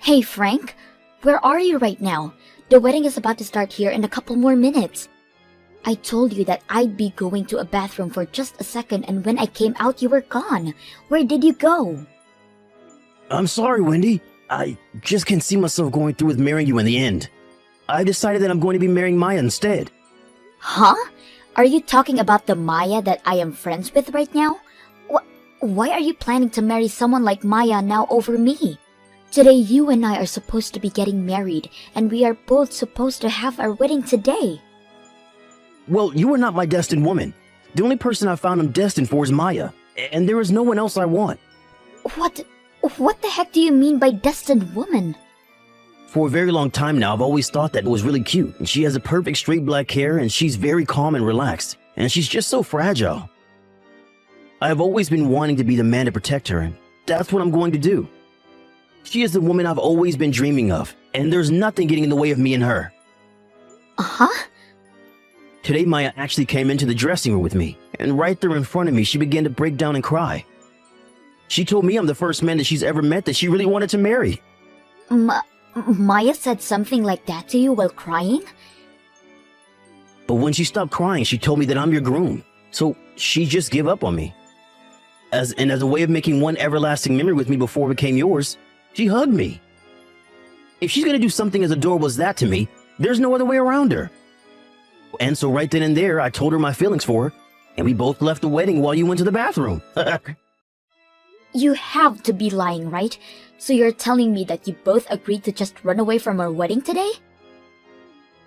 Hey Frank, where are you right now? The wedding is about to start here in a couple more minutes. I told you that I'd be going to a bathroom for just a second, and when I came out you were gone. Where did you go? I'm sorry, Wendy. I just can't see myself going through with marrying you in the end. I decided that I'm going to be marrying Maya instead. Huh? Are you talking about the Maya that I am friends with right now? Why are you planning to marry someone like Maya now over me? Today you and I are supposed to be getting married, and we are both supposed to have our wedding today. Well, you are not my destined woman. The only person I found I'm destined for is Maya, and there is no one else I want. What the heck do you mean by destined woman? For a very long time now, I've always thought that it was really cute. And she has a perfect straight black hair, and she's very calm and relaxed, and she's just so fragile. I have always been wanting to be the man to protect her, and that's what I'm going to do. She is the woman I've always been dreaming of, and there's nothing getting in the way of me and her. Uh-huh? Today, Maya actually came into the dressing room with me, and right there in front of me, she began to break down and cry. She told me I'm the first man that she's ever met that she really wanted to marry. Maya said something like that to you while crying? But when she stopped crying, she told me that I'm your groom, so she just gave up on me. As a way of making one everlasting memory with me before it became yours, she hugged me. If she's gonna do something as adorable as that to me, there's no other way around her. And so right then and there, I told her my feelings for her, and we both left the wedding while you went to the bathroom. You have to be lying, right? So you're telling me that you both agreed to just run away from our wedding today?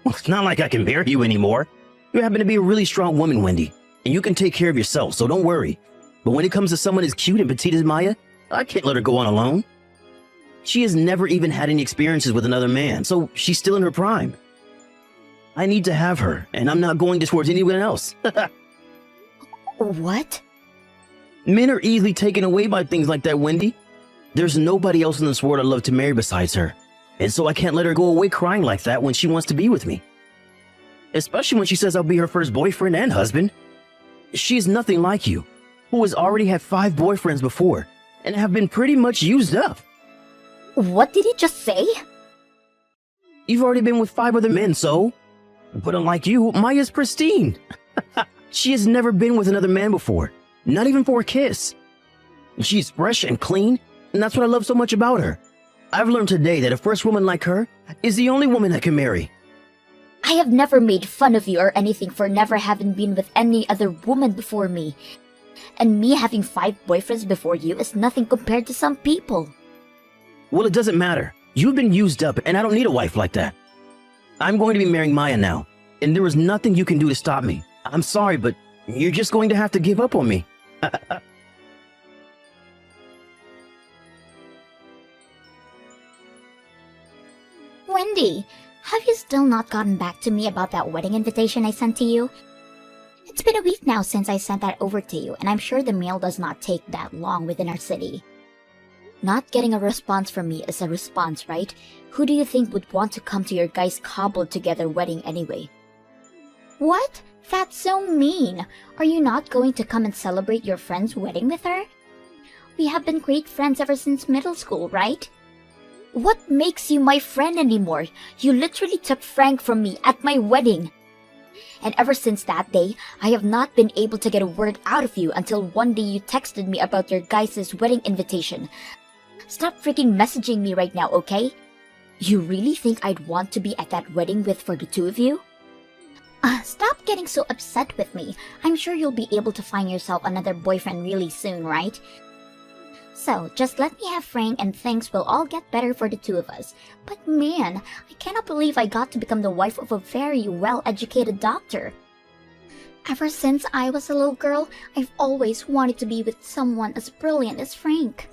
Well, it's not like I can marry you anymore. You happen to be a really strong woman, Wendy, and you can take care of yourself, so don't worry. But when it comes to someone as cute and petite as Maya, I can't let her go on alone. She has never even had any experiences with another man, so she's still in her prime. I need to have her, and I'm not going towards anyone else. What? Men are easily taken away by things like that, Wendy. There's nobody else in this world I'd love to marry besides her, and so I can't let her go away crying like that when she wants to be with me. Especially when she says I'll be her first boyfriend and husband. She's nothing like you, who has already had 5 boyfriends before, and have been pretty much used up. What did he just say? You've already been with 5 other men, so? But unlike you, Maya's pristine. She has never been with another man before, not even for a kiss. She's fresh and clean, and that's what I love so much about her. I've learned today that a first woman like her is the only woman I can marry. I have never made fun of you or anything for never having been with any other woman before me. And me having 5 boyfriends before you is nothing compared to some people. Well, it doesn't matter. You've been used up, and I don't need a wife like that. I'm going to be marrying Maya now, and there is nothing you can do to stop me. I'm sorry, but you're just going to have to give up on me. Wendy, have you still not gotten back to me about that wedding invitation I sent to you? It's been a week now since I sent that over to you, and I'm sure the mail does not take that long within our city. Not getting a response from me is a response, right? Who do you think would want to come to your guys' cobbled together wedding anyway? What? That's so mean! Are you not going to come and celebrate your friend's wedding with her? We have been great friends ever since middle school, right? What makes you my friend anymore? You literally took Frank from me at my wedding. And ever since that day, I have not been able to get a word out of you until one day you texted me about your guys' wedding invitation. Stop freaking messaging me right now, okay? You really think I'd want to be at that wedding for the 2 of you? Stop getting so upset with me. I'm sure you'll be able to find yourself another boyfriend really soon, right? So, just let me have Frank and things will all get better for the 2 of us. But man, I cannot believe I got to become the wife of a very well-educated doctor. Ever since I was a little girl, I've always wanted to be with someone as brilliant as Frank.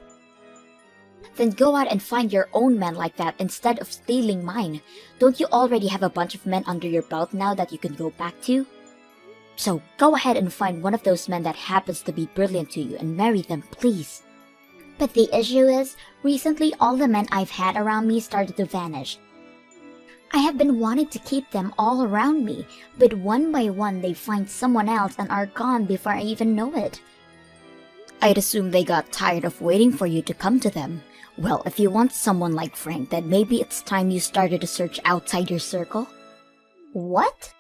Then go out and find your own man like that instead of stealing mine. Don't you already have a bunch of men under your belt now that you can go back to? So go ahead and find one of those men that happens to be brilliant to you and marry them, please. But the issue is, recently all the men I've had around me started to vanish. I have been wanting to keep them all around me, but one by one they find someone else and are gone before I even know it. I'd assume they got tired of waiting for you to come to them. Well, if you want someone like Frank, then maybe it's time you started to search outside your circle. What?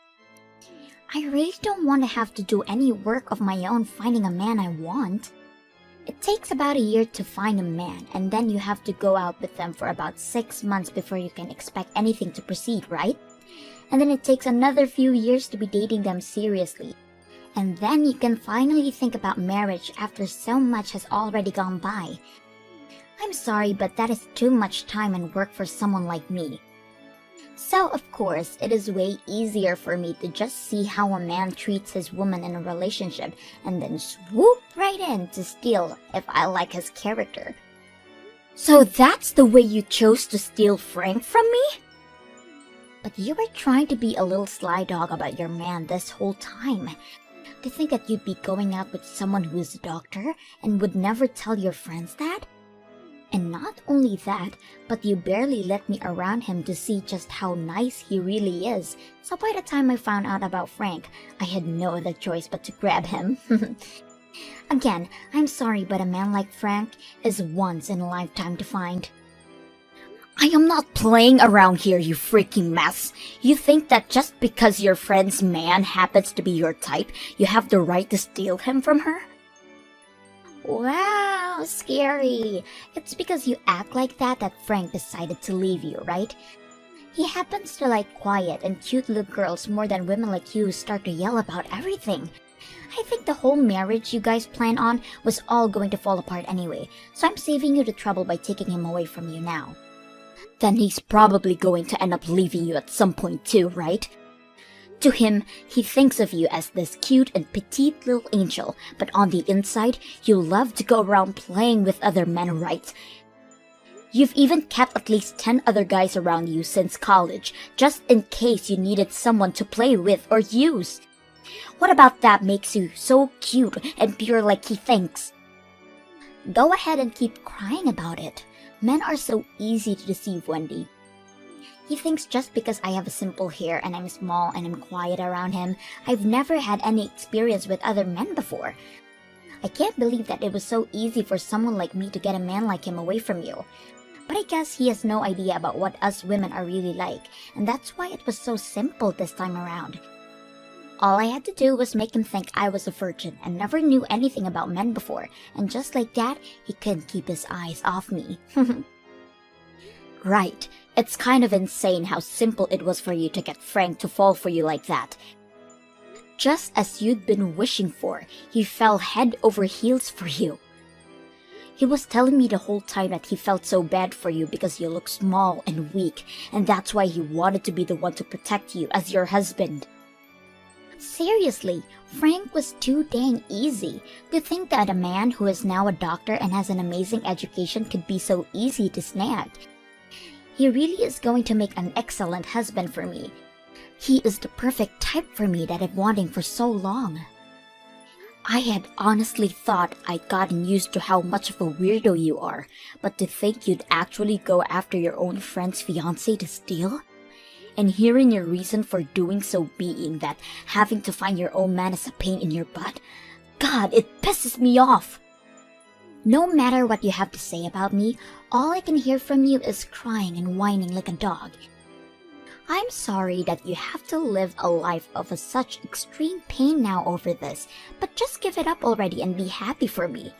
I really don't want to have to do any work of my own finding a man I want. It takes about a year to find a man, and then you have to go out with them for about 6 months before you can expect anything to proceed, right? And then it takes another few years to be dating them seriously. And then you can finally think about marriage after so much has already gone by. I'm sorry, but that is too much time and work for someone like me. So, of course, it is way easier for me to just see how a man treats his woman in a relationship and then swoop right in to steal if I like his character. So that's the way you chose to steal Frank from me? But you were trying to be a little sly dog about your man this whole time. To think that you'd be going out with someone who is a doctor and would never tell your friends that? And not only that, but you barely let me around him to see just how nice he really is. So by the time I found out about Frank, I had no other choice but to grab him. Again, I'm sorry, but a man like Frank is once in a lifetime to find. I am not playing around here, you freaking mess. You think that just because your friend's man happens to be your type, you have the right to steal him from her? Wow, scary. It's because you act like that Frank decided to leave you, right? He happens to like quiet and cute little girls more than women like you who start to yell about everything. I think the whole marriage you guys plan on was all going to fall apart anyway, so I'm saving you the trouble by taking him away from you now. Then he's probably going to end up leaving you at some point too, right? To him, he thinks of you as this cute and petite little angel, but on the inside, you love to go around playing with other men, right? You've even kept at least 10 other guys around you since college, just in case you needed someone to play with or use. What about that makes you so cute and pure like he thinks? Go ahead and keep crying about it. Men are so easy to deceive, Wendy. He thinks just because I have a simple hair and I'm small and I'm quiet around him, I've never had any experience with other men before. I can't believe that it was so easy for someone like me to get a man like him away from you. But I guess he has no idea about what us women are really like, and that's why it was so simple this time around. All I had to do was make him think I was a virgin and never knew anything about men before, and just like that, he couldn't keep his eyes off me. Right. It's kind of insane how simple it was for you to get Frank to fall for you like that. Just as you'd been wishing for, he fell head over heels for you. He was telling me the whole time that he felt so bad for you because you look small and weak, and that's why he wanted to be the one to protect you as your husband. Seriously, Frank was too dang easy. To think that a man who is now a doctor and has an amazing education could be so easy to snag. He really is going to make an excellent husband for me. He is the perfect type for me that I've been wanting for so long. I had honestly thought I'd gotten used to how much of a weirdo you are, but to think you'd actually go after your own friend's fiancé to steal? And hearing your reason for doing so being that having to find your own man is a pain in your butt, God, it pisses me off. No matter what you have to say about me, all I can hear from you is crying and whining like a dog. I'm sorry that you have to live a life of such extreme pain now over this, but just give it up already and be happy for me.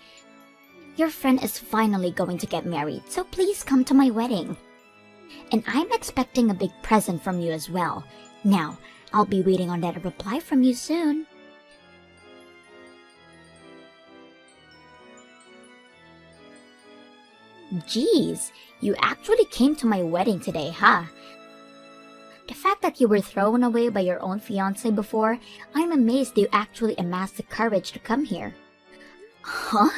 Your friend is finally going to get married, so please come to my wedding. And I'm expecting a big present from you as well. Now, I'll be waiting on that reply from you soon. Geez, you actually came to my wedding today, huh? The fact that you were thrown away by your own fiancé before, I'm amazed you actually amassed the courage to come here. Huh?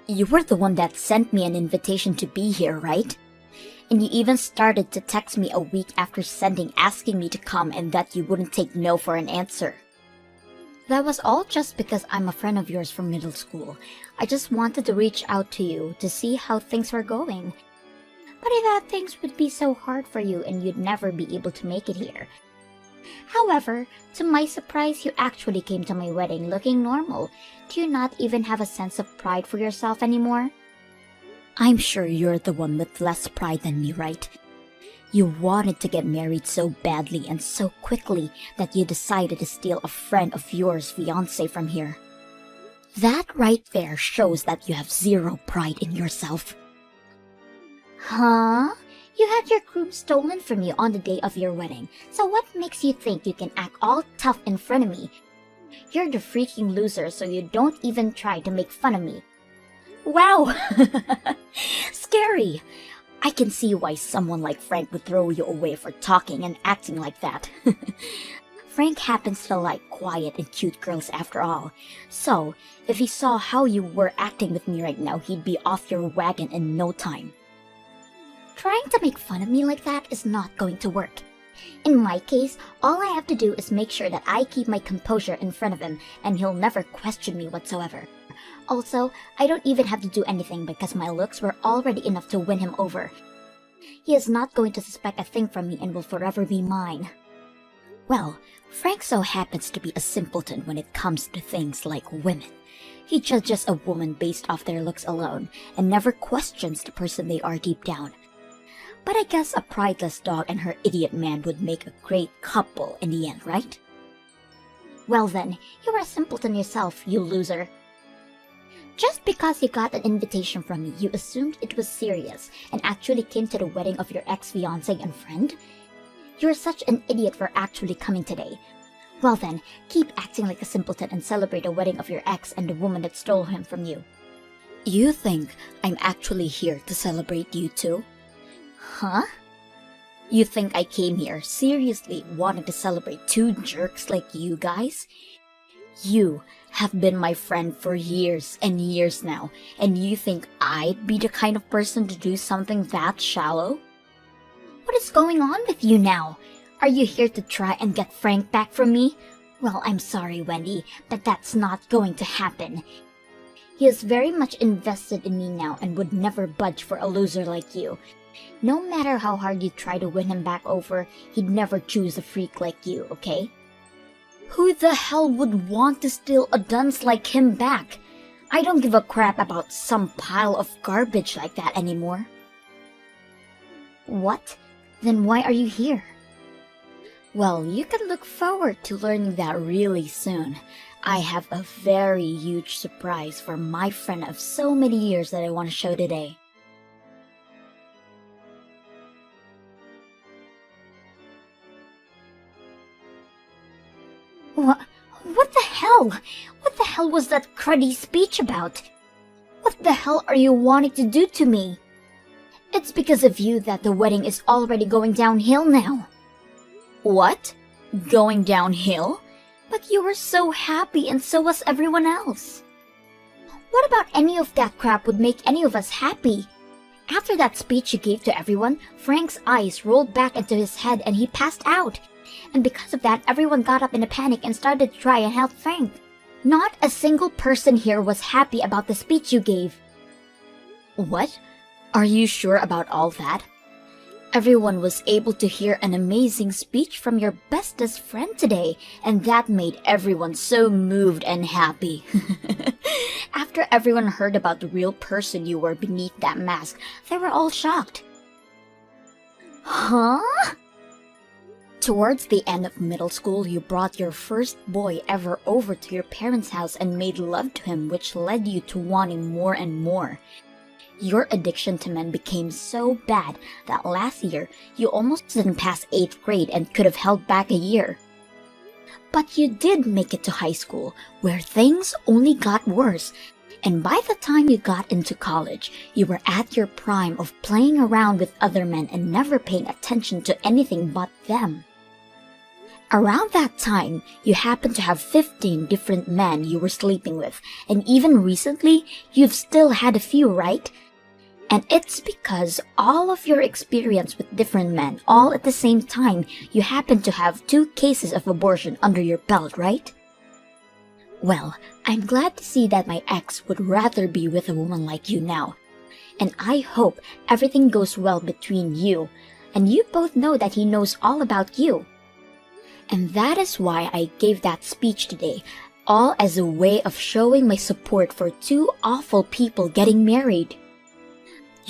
You were the one that sent me an invitation to be here, right? And you even started to text me a week after sending asking me to come and that you wouldn't take no for an answer. That was all just because I'm a friend of yours from middle school. I just wanted to reach out to you to see how things were going. But I thought things would be so hard for you and you'd never be able to make it here. However, to my surprise, you actually came to my wedding looking normal. Do you not even have a sense of pride for yourself anymore? I'm sure you're the one with less pride than me, right? You wanted to get married so badly and so quickly that you decided to steal a friend of yours' fiancé from here. That right there shows that you have zero pride in yourself. Huh? You had your groom stolen from you on the day of your wedding, so what makes you think you can act all tough in front of me? You're the freaking loser, so you don't even try to make fun of me. Wow! Scary! I can see why someone like Frank would throw you away for talking and acting like that. Frank happens to like quiet and cute girls after all, so if he saw how you were acting with me right now, he'd be off your wagon in no time. Trying to make fun of me like that is not going to work. In my case, all I have to do is make sure that I keep my composure in front of him and he'll never question me whatsoever. Also, I don't even have to do anything because my looks were already enough to win him over. He is not going to suspect a thing from me and will forever be mine. Well, Frank so happens to be a simpleton when it comes to things like women. He judges a woman based off their looks alone and never questions the person they are deep down. But I guess a prideless dog and her idiot man would make a great couple in the end, right? Well then, you are a simpleton yourself, you loser. Just because you got an invitation from me, you assumed it was serious and actually came to the wedding of your ex-fiancé and friend? You're such an idiot for actually coming today. Well then, keep acting like a simpleton and celebrate the wedding of your ex and the woman that stole him from you. You think I'm actually here to celebrate you too? Huh? You think I came here seriously wanting to celebrate two jerks like you guys? You have been my friend for years and years now, and you think I'd be the kind of person to do something that shallow? What is going on with you now? Are you here to try and get Frank back from me? Well, I'm sorry, Wendy, but that's not going to happen. He is very much invested in me now and would never budge for a loser like you. No matter how hard you try to win him back over, he'd never choose a freak like you, okay? Who the hell would want to steal a dunce like him back? I don't give a crap about some pile of garbage like that anymore. What? Then why are you here? Well, you can look forward to learning that really soon. I have a very huge surprise for my friend of so many years that I want to show today. What the hell? What the hell was that cruddy speech about? What the hell are you wanting to do to me? It's because of you that the wedding is already going downhill now. What? Going downhill? But you were so happy and so was everyone else. What about any of that crap would make any of us happy? After that speech you gave to everyone, Frank's eyes rolled back into his head and he passed out. And because of that, everyone got up in a panic and started to try and help Frank. Not a single person here was happy about the speech you gave. What? Are you sure about all that? Everyone was able to hear an amazing speech from your bestest friend today, and that made everyone so moved and happy. After everyone heard about the real person you were beneath that mask, they were all shocked. Huh? Towards the end of middle school, you brought your first boy ever over to your parents' house and made love to him, which led you to wanting more and more. Your addiction to men became so bad that last year, you almost didn't pass 8th grade and could have held back a year. But you did make it to high school, where things only got worse. And by the time you got into college, you were at your prime of playing around with other men and never paying attention to anything but them. Around that time, you happened to have 15 different men you were sleeping with, and even recently, you've still had a few, right? And it's because all of your experience with different men, all at the same time, you happen to have 2 cases of abortion under your belt, right? Well, I'm glad to see that my ex would rather be with a woman like you now. And I hope everything goes well between you, and you both know that he knows all about you. And that is why I gave that speech today, all as a way of showing my support for 2 awful people getting married.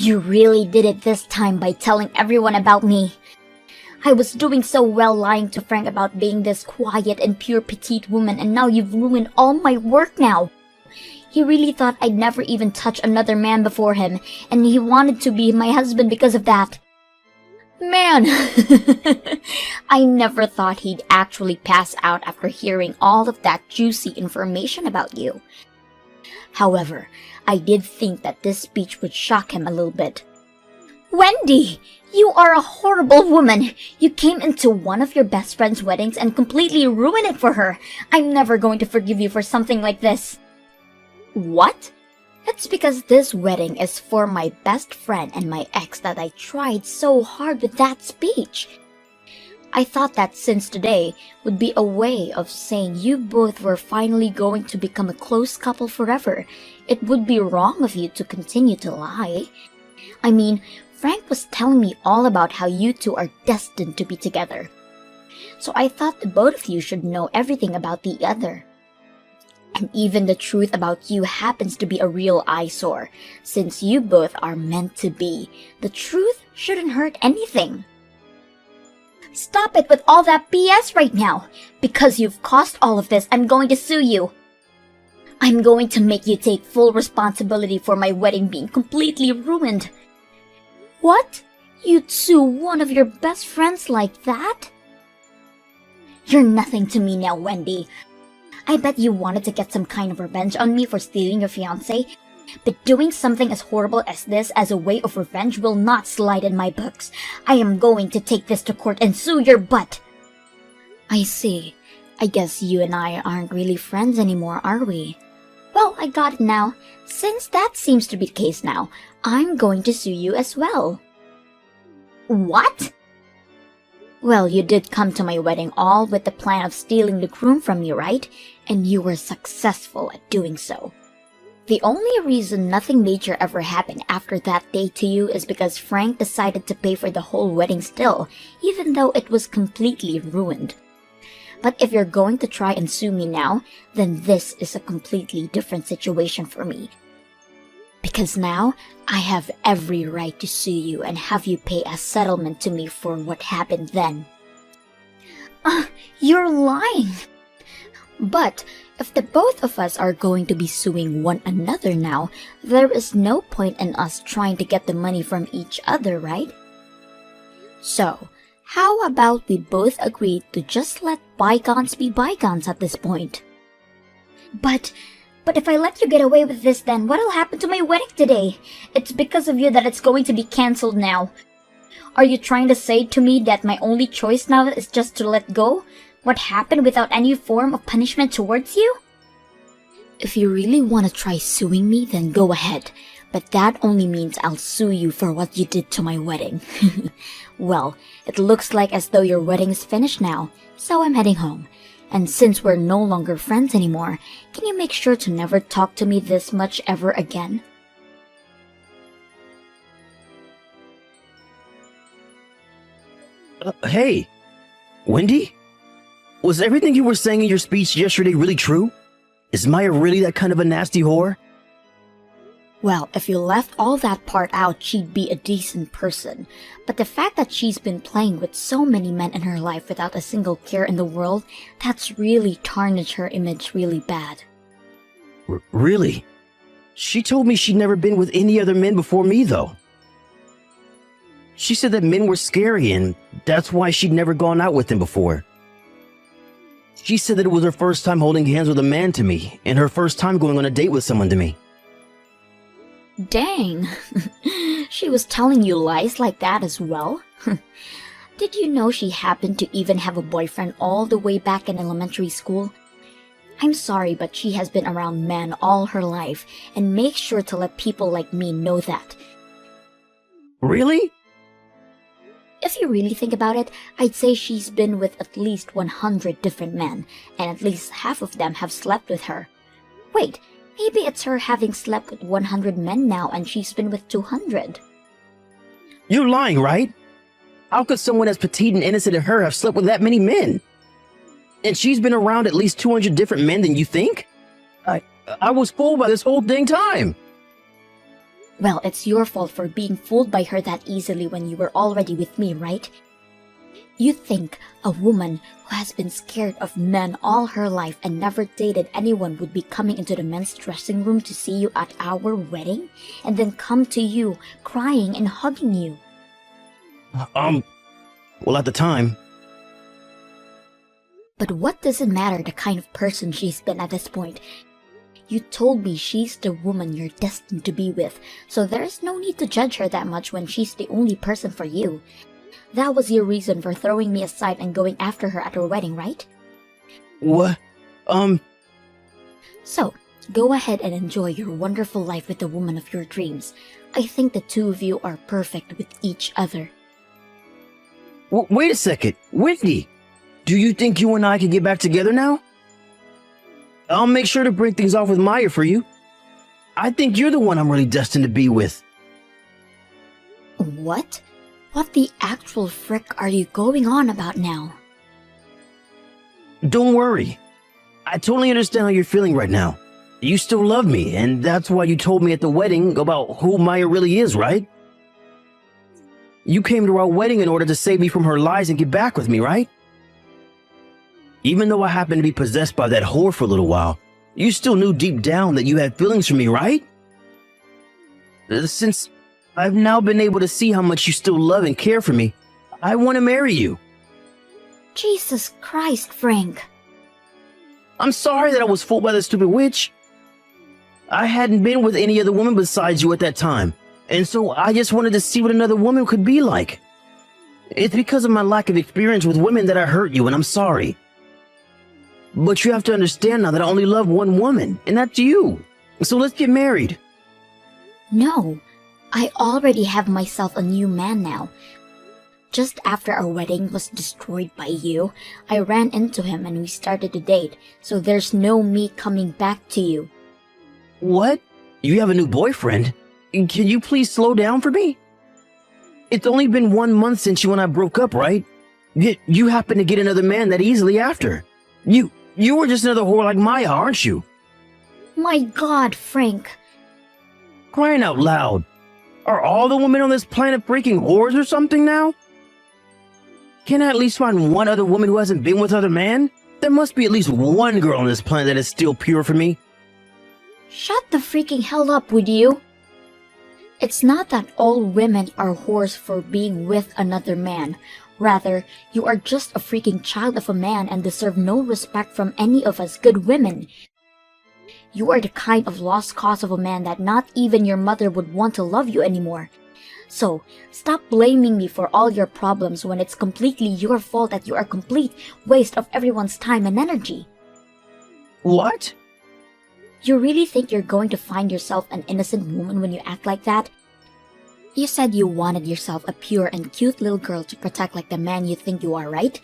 You really did it this time by telling everyone about me. I was doing so well lying to Frank about being this quiet and pure petite woman, and now you've ruined all my work now. He really thought I'd never even touch another man before him, and he wanted to be my husband because of that. Man, I never thought he'd actually pass out after hearing all of that juicy information about you. However, I did think that this speech would shock him a little bit. Wendy, you are a horrible woman. You came into one of your best friend's weddings and completely ruined it for her. I'm never going to forgive you for something like this. What? It's because this wedding is for my best friend and my ex that I tried so hard with that speech. I thought that since today would be a way of saying you both were finally going to become a close couple forever, it would be wrong of you to continue to lie. I mean, Frank was telling me all about how you two are destined to be together. So I thought the both of you should know everything about the other. And even the truth about you happens to be a real eyesore. Since you both are meant to be, the truth shouldn't hurt anything. Stop it with all that BS right now. Because you've caused all of this, I'm going to sue you. I'm going to make you take full responsibility for my wedding being completely ruined. What? You'd sue one of your best friends like that? You're nothing to me now, Wendy. I bet you wanted to get some kind of revenge on me for stealing your fiancé, but doing something as horrible as this as a way of revenge will not slide in my books. I am going to take this to court and sue your butt. I see. I guess you and I aren't really friends anymore, are we? Well, I got it now. Since that seems to be the case now, I'm going to sue you as well. What? Well, you did come to my wedding all with the plan of stealing the groom from me, right? And you were successful at doing so. The only reason nothing major ever happened after that day to you is because Frank decided to pay for the whole wedding still, even though it was completely ruined. But if you're going to try and sue me now, then this is a completely different situation for me. Because now, I have every right to sue you and have you pay a settlement to me for what happened then. You're lying! But if the both of us are going to be suing one another now, there is no point in us trying to get the money from each other, right? So, how about we both agree to just let bygones be bygones at this point? But if I let you get away with this, then what'll happen to my wedding today? It's because of you that it's going to be cancelled now. Are you trying to say to me that my only choice now is just to let go? What happened without any form of punishment towards you? If you really want to try suing me, then go ahead. But that only means I'll sue you for what you did to my wedding. Well, it looks like as though your wedding is finished now, so I'm heading home. And since we're no longer friends anymore, can you make sure to never talk to me this much ever again? Hey, Wendy? Was everything you were saying in your speech yesterday really true? Is Maya really that kind of a nasty whore? Well, if you left all that part out, she'd be a decent person. But the fact that she's been playing with so many men in her life without a single care in the world, that's really tarnished her image really bad. Really? She told me she'd never been with any other men before me, though. She said that men were scary and that's why she'd never gone out with them before. She said that it was her first time holding hands with a man to me and her first time going on a date with someone to me. Dang, she was telling you lies like that as well? Did you know she happened to even have a boyfriend all the way back in elementary school? I'm sorry, but she has been around men all her life, and make sure to let people like me know that. Really? If you really think about it, I'd say she's been with at least 100 different men, and at least half of them have slept with her. Wait, maybe it's her having slept with 100 men now and she's been with 200. You're lying, right? How could someone as petite and innocent as her have slept with that many men? And she's been around at least 200 different men than you think? I was fooled by this whole dang time. Well, it's your fault for being fooled by her that easily when you were already with me, right? You think a woman who has been scared of men all her life and never dated anyone would be coming into the men's dressing room to see you at our wedding and then come to you crying and hugging you? Well, at the time. But what does it matter the kind of person she's been at this point? You told me she's the woman you're destined to be with, so there's no need to judge her that much when she's the only person for you. That was your reason for throwing me aside and going after her at her wedding, right? What? So, go ahead and enjoy your wonderful life with the woman of your dreams. I think the two of you are perfect with each other. Wait a second. Wendy, do you think you and I can get back together now? I'll make sure to break things off with Maya for you. I think you're the one I'm really destined to be with. What? What the actual frick are you going on about now? Don't worry. I totally understand how you're feeling right now. You still love me, and that's why you told me at the wedding about who Maya really is, right? You came to our wedding in order to save me from her lies and get back with me, right? Even though I happened to be possessed by that whore for a little while, you still knew deep down that you had feelings for me, right? Since I've now been able to see how much you still love and care for me, I want to marry you. Jesus Christ, Frank. I'm sorry that I was fooled by the stupid witch. I hadn't been with any other woman besides you at that time, and so I just wanted to see what another woman could be like. It's because of my lack of experience with women that I hurt you, and I'm sorry. But you have to understand now that I only love one woman, and that's you. So let's get married. No, I already have myself a new man now. Just after our wedding was destroyed by you, I ran into him and we started to date, so there's no me coming back to you. What? You have a new boyfriend? Can you please slow down for me? It's only been 1 month since you and I broke up, right? Yet you happened to get another man that easily after. You were just another whore like Maya, aren't you? My God, Frank. Crying out loud. Are all the women on this planet freaking whores or something now? Can I at least find one other woman who hasn't been with other man? There must be at least one girl on this planet that is still pure for me. Shut the freaking hell up, would you? It's not that all women are whores for being with another man. Rather, you are just a freaking child of a man and deserve no respect from any of us good women. You are the kind of lost cause of a man that not even your mother would want to love you anymore. So, stop blaming me for all your problems when it's completely your fault that you are a complete waste of everyone's time and energy. What? You really think you're going to find yourself an innocent woman when you act like that? You said you wanted yourself a pure and cute little girl to protect like the man you think you are, right?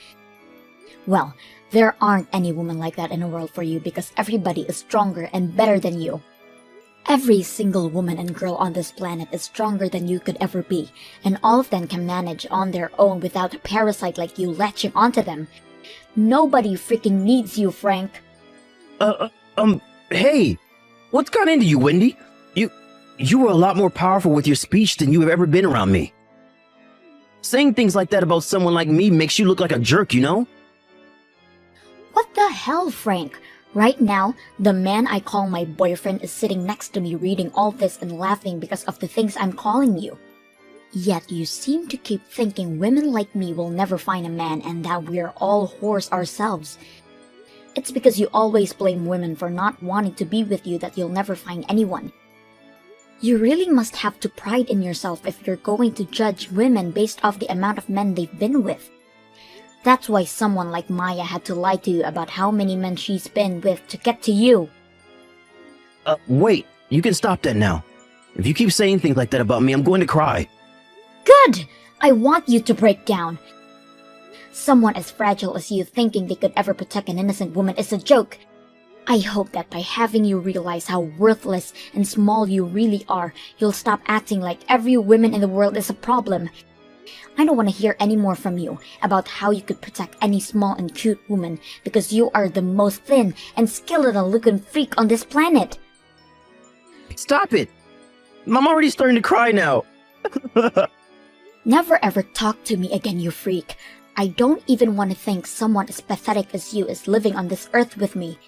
Well, there aren't any women like that in the world for you because everybody is stronger and better than you. Every single woman and girl on this planet is stronger than you could ever be, and all of them can manage on their own without a parasite like you latching onto them. Nobody freaking needs you, Frank. Hey, what's got into you, Wendy? You were a lot more powerful with your speech than you have ever been around me. Saying things like that about someone like me makes you look like a jerk, you know? What the hell, Frank? Right now, the man I call my boyfriend is sitting next to me reading all this and laughing because of the things I'm calling you. Yet you seem to keep thinking women like me will never find a man and that we're all whores ourselves. It's because you always blame women for not wanting to be with you that you'll never find anyone. You really must have to pride in yourself if you're going to judge women based off the amount of men they've been with. That's why someone like Maya had to lie to you about how many men she's been with to get to you. Wait, you can stop that now. If you keep saying things like that about me, I'm going to cry. Good! I want you to break down. Someone as fragile as you thinking they could ever protect an innocent woman is a joke. I hope that by having you realize how worthless and small you really are, you'll stop acting like every woman in the world is a problem. I don't want to hear any more from you about how you could protect any small and cute woman because you are the most thin and skeletal looking freak on this planet. Stop it! I'm already starting to cry now. Never ever talk to me again, you freak. I don't even want to think someone as pathetic as you is living on this earth with me.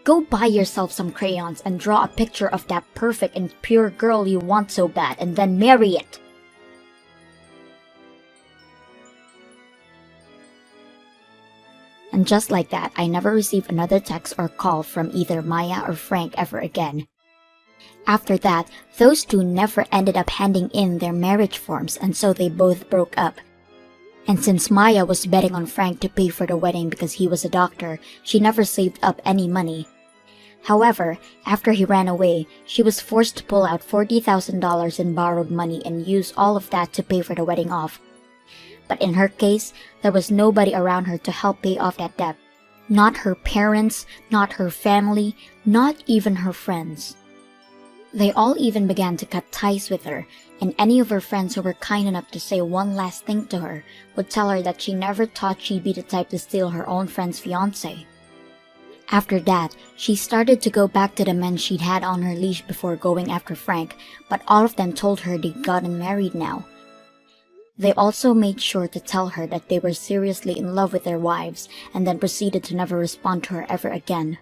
Go buy yourself some crayons and draw a picture of that perfect and pure girl you want so bad and then marry it. And just like that, I never received another text or call from either Maya or Frank ever again. After that, those two never ended up handing in their marriage forms, and so they both broke up. And since Maya was betting on Frank to pay for the wedding because he was a doctor, she never saved up any money. However, after he ran away, she was forced to pull out $40,000 in borrowed money and use all of that to pay for the wedding off. But in her case, there was nobody around her to help pay off that debt. Not her parents, not her family, not even her friends. They all even began to cut ties with her, and any of her friends who were kind enough to say one last thing to her would tell her that she never thought she'd be the type to steal her own friend's fiancé. After that, she started to go back to the men she'd had on her leash before going after Frank, but all of them told her they'd gotten married now. They also made sure to tell her that they were seriously in love with their wives, and then proceeded to never respond to her ever again.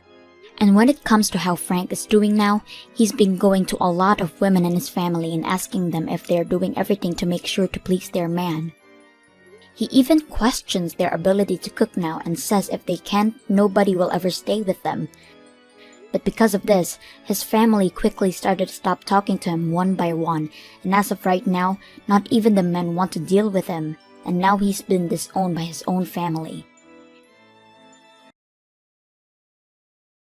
And when it comes to how Frank is doing now, he's been going to a lot of women in his family and asking them if they're doing everything to make sure to please their man. He even questions their ability to cook now and says if they can't, nobody will ever stay with them. But because of this, his family quickly started to stop talking to him one by one, and as of right now, not even the men want to deal with him, and now he's been disowned by his own family.